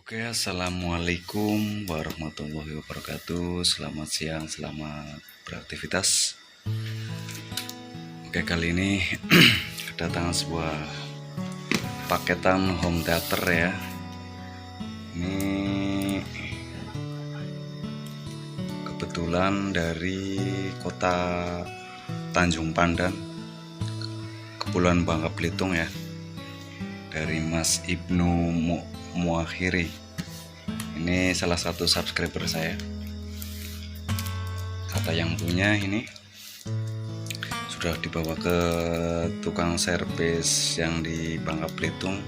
Oke, assalamualaikum warahmatullahi wabarakatuh. Selamat siang, selamat beraktivitas. Oke, kali ini kedatangan sebuah paketan home theater ya. Ini kebetulan dari kota Tanjung Pandan, Kepulauan Bangka Belitung ya, dari Mas Ibnu Muakhiri. Ini salah satu subscriber saya. Kata yang punya ini sudah dibawa ke tukang servis yang di Bangka Belitung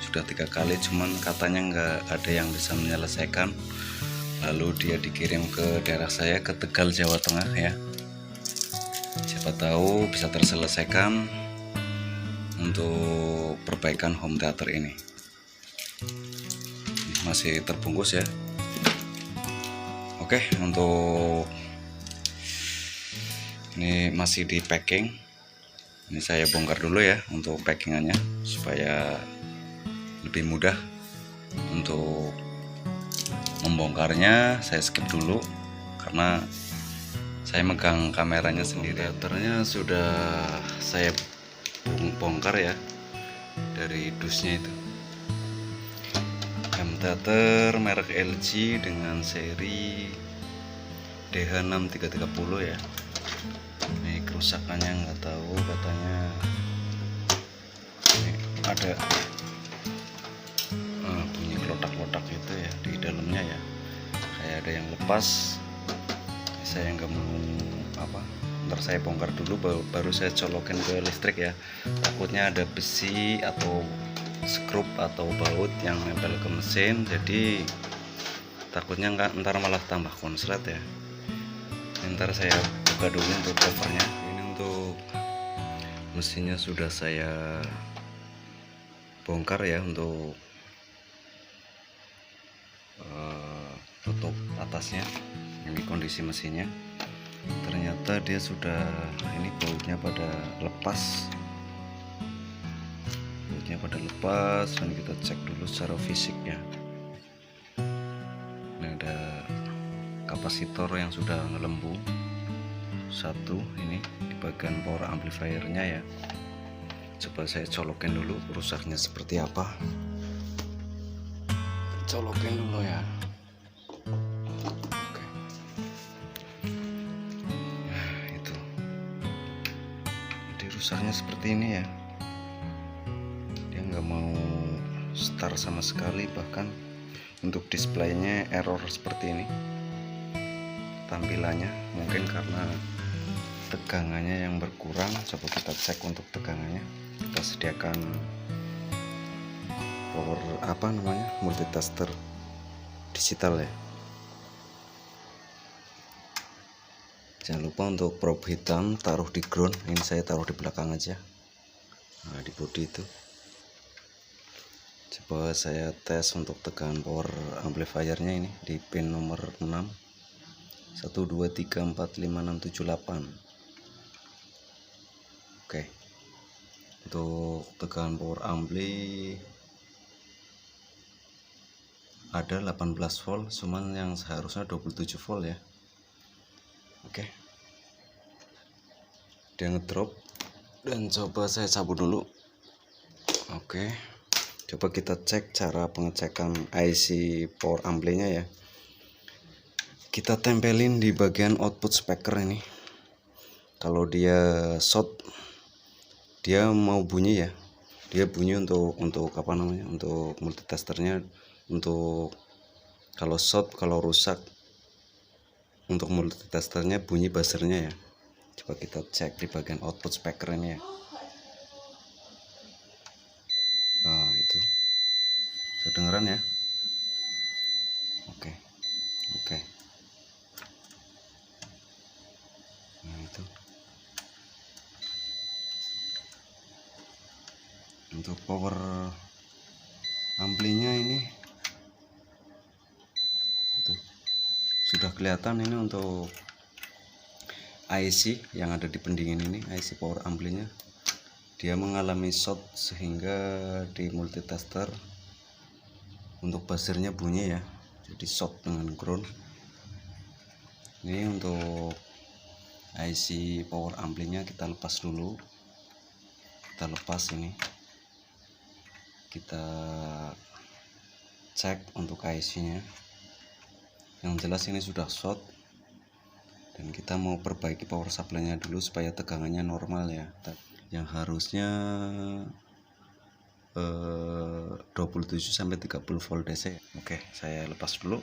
sudah 3 kali, cuman katanya nggak ada yang bisa menyelesaikan. Lalu dia dikirim ke daerah saya, ke Tegal, Jawa Tengah ya. Siapa tahu bisa terselesaikan untuk perbaikan home theater ini. Masih terbungkus ya. Oke, untuk ini masih di packing. Ini saya bongkar dulu ya untuk packingannya supaya lebih mudah untuk membongkarnya. Saya skip dulu karena saya megang kameranya sendiri. Theaternya sudah saya bongkar ya dari dusnya itu. Home theater merek LG dengan seri DH6330 ya. Ini kerusakannya nggak tahu, katanya ini ada bunyi kelotak-kelotak itu ya di dalamnya ya, kayak ada yang lepas. Saya nggak mau ntar saya bongkar dulu baru saya colokin ke listrik ya. Takutnya ada besi atau skrup atau baut yang nempel ke mesin, jadi takutnya ntar malah tambah konslet ya. Ntar saya buka dulu untuk covernya. Ini untuk mesinnya sudah saya bongkar ya, untuk tutup atasnya. Ini kondisi mesinnya, ternyata dia sudah, ini bautnya pada lepas, dan kita cek dulu secara fisik ya. Ini ada kapasitor yang sudah ngelembung satu, ini di bagian power amplifiernya ya. Coba saya colokin dulu rusaknya seperti apa. Colokin dulu ya. Oke. Nah, itu. Jadi rusaknya seperti ini ya. Dia nggak mau start sama sekali, bahkan untuk displaynya error seperti ini tampilannya. Mungkin karena tegangannya yang berkurang. Coba kita cek untuk tegangannya. Kita sediakan power multitaster digital ya. Jangan lupa untuk probe hitam taruh di ground. Ini saya taruh di belakang aja, nah di bodi itu. Coba saya tes untuk tegangan power amplifiernya ini di pin nomor 6, 1 2 3 4 5 6 7 8. Oke, untuk tegangan power ampli ada 18 volt, cuman yang seharusnya 27 volt ya. Oke, dia ngedrop, dan coba saya cabut dulu. Oke, coba kita cek cara pengecekan IC power amplinya ya. Kita tempelin di bagian output speaker ini. Kalau dia short, dia mau bunyi ya. Dia bunyi untuk untuk multitasternya. Untuk kalau short, kalau rusak, untuk multitasternya bunyi buzzernya ya. Coba kita cek di bagian output speaker ini ya. Nah, itu kedengeran ya. Oke. Nah, itu untuk power amplinya ini itu sudah kelihatan. Ini untuk IC yang ada di pendingin ini, IC power amplinya dia mengalami short, sehingga di multitaster untuk buzzernya bunyi ya, jadi short dengan ground. Ini untuk IC power amplinya kita lepas dulu, kita lepas ini, kita cek untuk IC nya. Yang jelas ini sudah short, dan kita mau perbaiki power supply nya dulu supaya tegangannya normal ya, yang harusnya 27 sampai 30 volt DC. Oke, saya lepas dulu.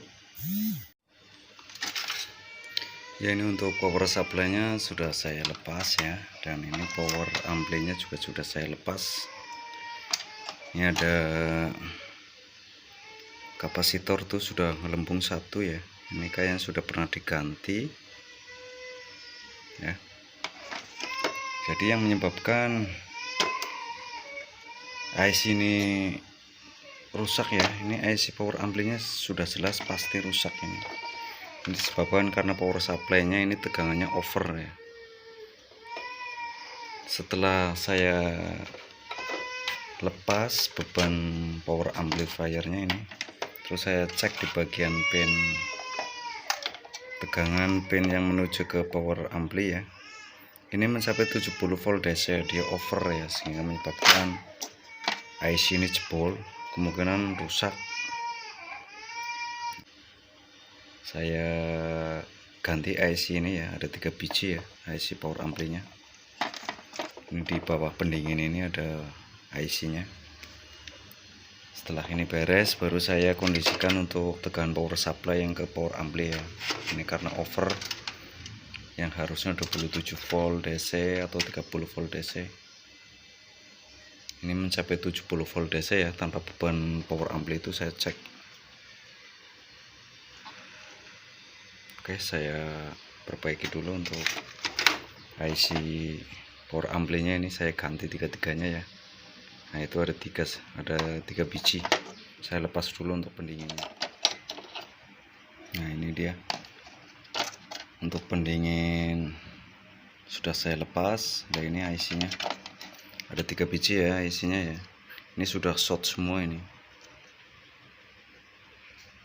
Ya, ini untuk power supply nya sudah saya lepas ya, dan ini power amplinya juga sudah saya lepas. Ini ada kapasitor tuh sudah melempung satu ya, ini kayaknya sudah pernah diganti ya. Jadi yang menyebabkan IC ini rusak ya, ini IC power amplinya sudah jelas pasti rusak ini. Ini disebabkan karena power supply nya ini tegangannya over ya. Setelah saya lepas beban power amplifiernya ini, terus saya cek di bagian pin tegangan, pin yang menuju ke power ampli ya, ini mencapai 70 volt DC, dia over ya, sehingga menyebabkan IC ini jebol, kemungkinan rusak. Saya ganti IC ini ya, ada 3 biji ya IC power amplinya. Ini di bawah pendingin ini ada IC nya. Setelah ini beres, baru saya kondisikan untuk tegangan power supply yang ke power ampli ya. Ini karena over, yang harusnya 27 volt DC atau 30 volt DC, ini mencapai 70 volt DC ya, tanpa beban power ampli itu saya cek. Oke, saya perbaiki dulu untuk IC power amplinya, ini saya ganti tiga-tiganya ya. Nah, itu ada tiga biji, saya lepas dulu untuk pendinginnya. Nah, ini dia untuk pendingin sudah saya lepas. Nah, ini IC nya ada 3 biji ya IC nya ya, ini sudah short semua ini.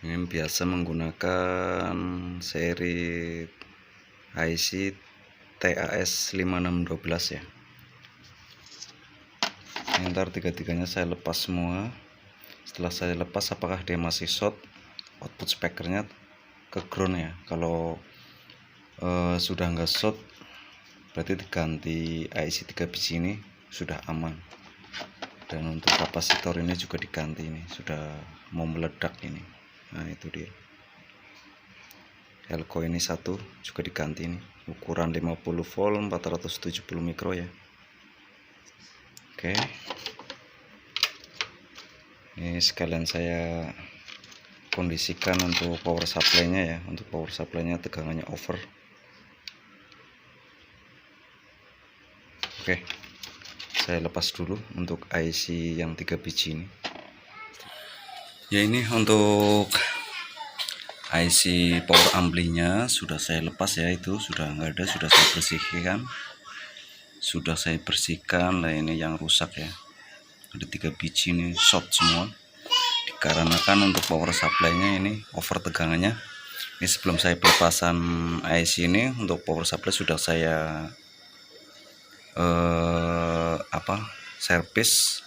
Ini biasa menggunakan seri IC TAS 5612 ya. Ini ntar tiga-tiganya saya lepas semua. Setelah saya lepas, apakah dia masih short, output speakernya ke ground ya. Kalau sudah nggak short, berarti diganti IC 3 biji ini sudah aman. Dan untuk kapasitor ini juga diganti, ini sudah mau meledak ini. Nah, itu dia. Elko ini satu juga diganti, ini ukuran 50 volt 470 mikro ya. Oke, ini sekalian saya kondisikan untuk power supply nya ya. Untuk power supply nya tegangannya over. Oke, saya lepas dulu untuk IC yang 3 biji ini ya. Ini untuk IC power amplinya sudah saya lepas ya, itu sudah nggak ada, sudah saya bersihkan. Nah, ini yang rusak ya, ada 3 biji ini short semua, dikarenakan untuk power supply nya ini over tegangannya. Ini sebelum saya pelepasan IC ini, untuk power supply sudah saya servis,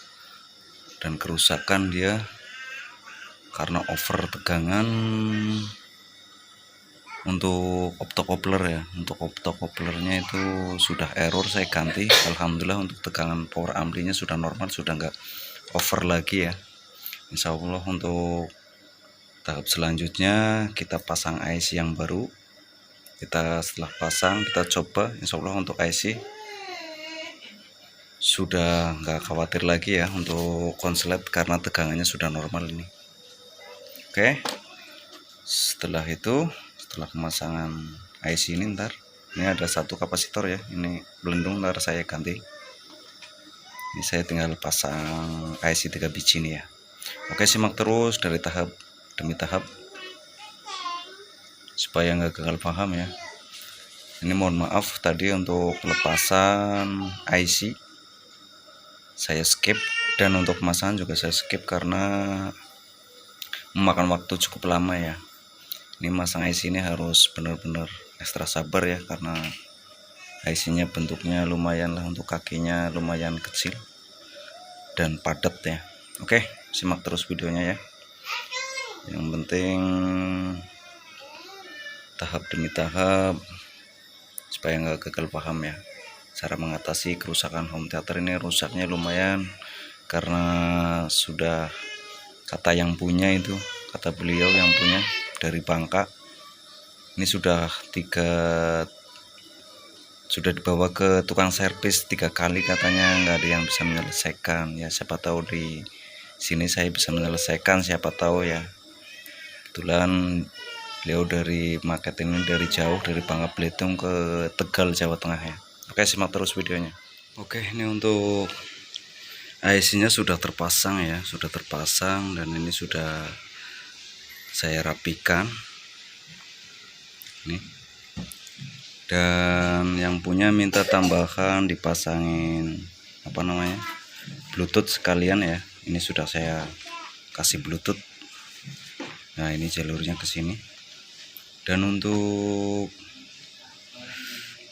dan kerusakan dia karena over tegangan. Untuk optocoupler ya, untuk optocouplernya itu sudah error, saya ganti. Alhamdulillah untuk tegangan power amplinya sudah normal, sudah nggak over lagi ya. Insya Allah untuk tahap selanjutnya kita pasang IC yang baru. Setelah pasang kita coba, insya Allah untuk IC sudah nggak khawatir lagi ya untuk konslet, karena tegangannya sudah normal ini. Oke, setelah pemasangan IC ini, ntar ini ada satu kapasitor ya, ini belendung, ntar saya ganti. Ini saya tinggal pasang IC 3 biji ini ya. Oke, simak terus dari tahap demi tahap supaya nggak gagal paham ya. Ini mohon maaf tadi untuk pelepasan IC saya skip, dan untuk pemasangan juga saya skip karena memakan waktu cukup lama ya. Ini masang IC ini harus benar-benar ekstra sabar ya, karena IC-nya bentuknya lumayan lah, untuk kakinya lumayan kecil dan padat ya. Oke, simak terus videonya ya. Yang penting tahap demi tahap supaya nggak gagal paham ya. Cara mengatasi kerusakan home theater ini, rusaknya lumayan karena sudah kata yang punya itu, kata beliau yang punya dari Bangka, ini sudah dibawa ke tukang servis 3 kali, katanya nggak ada yang bisa menyelesaikan ya. Siapa tahu di sini saya bisa menyelesaikan, siapa tahu ya. Kebetulan beliau dari market ini dari jauh, dari Bangka Belitung ke Tegal, Jawa Tengah ya. Oke, simak terus videonya. Oke, ini untuk IC-nya sudah terpasang ya, sudah terpasang, dan ini sudah saya rapikan nih. Dan yang punya minta tambahan dipasangin apa namanya, Bluetooth sekalian ya. Ini sudah saya kasih Bluetooth. Nah, ini jalurnya ke sini. Dan untuk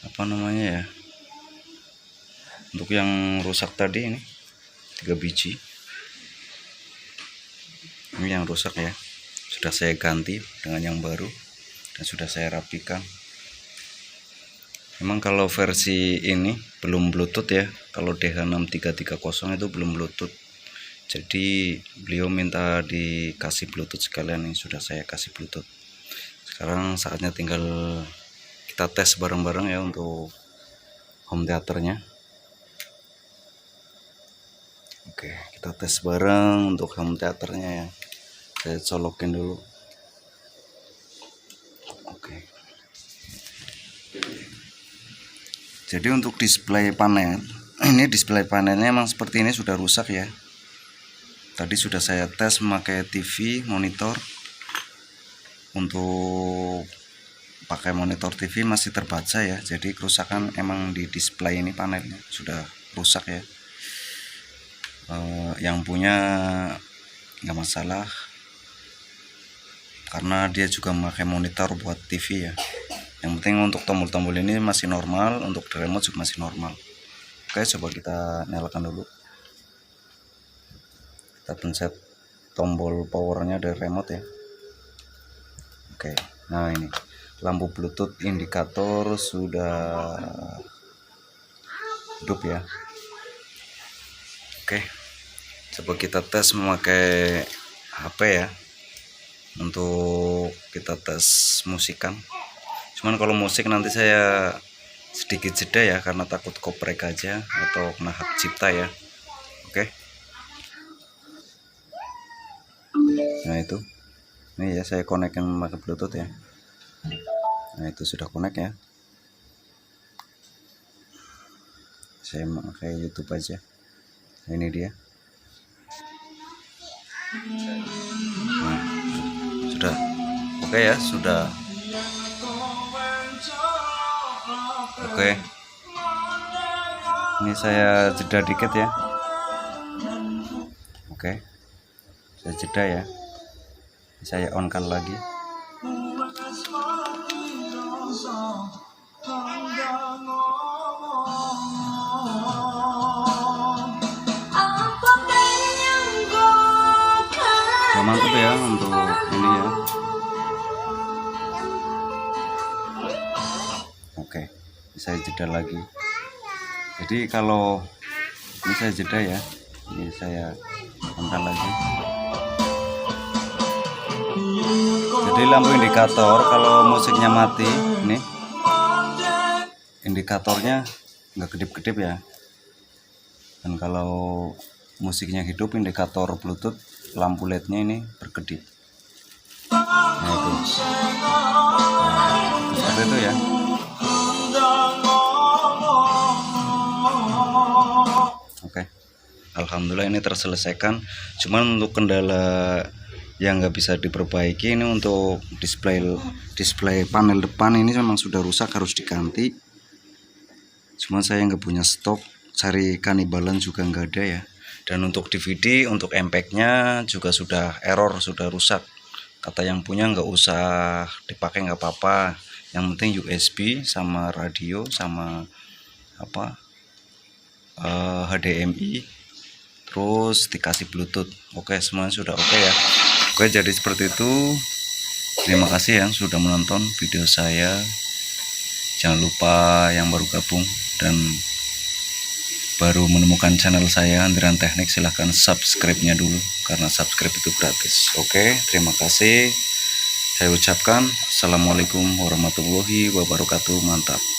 apa namanya ya, untuk yang rusak tadi ini 3 biji. Ini yang rusak ya, sudah saya ganti dengan yang baru dan sudah saya rapikan. Memang kalau versi ini belum Bluetooth ya, kalau DH6330 itu belum Bluetooth. Jadi beliau minta dikasih Bluetooth sekalian, nih sudah saya kasih Bluetooth. Sekarang saatnya tinggal kita tes bareng-bareng ya untuk home theaternya. Oke, kita tes bareng untuk home theaternya ya. Saya colokin dulu. Oke. Jadi untuk display panel, ini display panelnya emang seperti ini, sudah rusak ya. Tadi sudah saya tes memakai TV monitor. Untuk pakai monitor TV masih terbaca ya. Jadi kerusakan emang di display ini, panelnya sudah rusak ya. Yang punya nggak masalah karena dia juga memakai monitor buat TV ya. Yang penting untuk tombol-tombol ini masih normal, untuk remote juga masih normal. Oke, coba kita nyalakan dulu. Kita pencet tombol powernya dari remote ya. Oke, nah ini lampu Bluetooth indikator sudah hidup ya. Oke, coba kita tes memakai HP ya, untuk kita tes musikan. Cuman kalau musik nanti saya sedikit jeda ya, karena takut copyright aja atau kena hak cipta ya. Oke. Nah itu, ini ya saya konekin pakai Bluetooth ya. Nah itu sudah connect ya. Saya pakai YouTube aja. Nah, ini dia. Nah, sudah oke ya, sudah. Oke, ini saya jeda dikit ya. Oke, saya jeda ya, saya on kan lagi. Udah mantap ya untuk ini ya. Oke, saya jeda lagi. Jadi kalau ini saya jeda ya, ini saya on lagi. Jadi lampu indikator kalau musiknya mati, nih indikatornya nggak kedip-kedip ya. Dan kalau musiknya hidup, indikator Bluetooth lampu LED-nya ini berkedip. Nah itu, seperti itu ya. Oke, alhamdulillah ini terselesaikan. Cuman untuk kendala yang nggak bisa diperbaiki ini untuk display panel depan ini memang sudah rusak, harus diganti. Cuman saya nggak punya stok, cari kanibalan juga nggak ada ya. Dan untuk DVD, untuk MPEG-nya juga sudah error, sudah rusak. Kata yang punya nggak usah dipakai, nggak apa-apa. Yang penting USB sama radio sama HDMI, terus dikasih Bluetooth. Oke, semuanya sudah oke ya. Oke, jadi seperti itu. Terima kasih yang sudah menonton video saya. Jangan lupa yang baru gabung dan baru menemukan channel saya Andrian Teknik, silahkan subscribe-nya dulu karena subscribe itu gratis. Oke, terima kasih. Saya ucapkan Assalamualaikum warahmatullahi wabarakatuh. Mantap.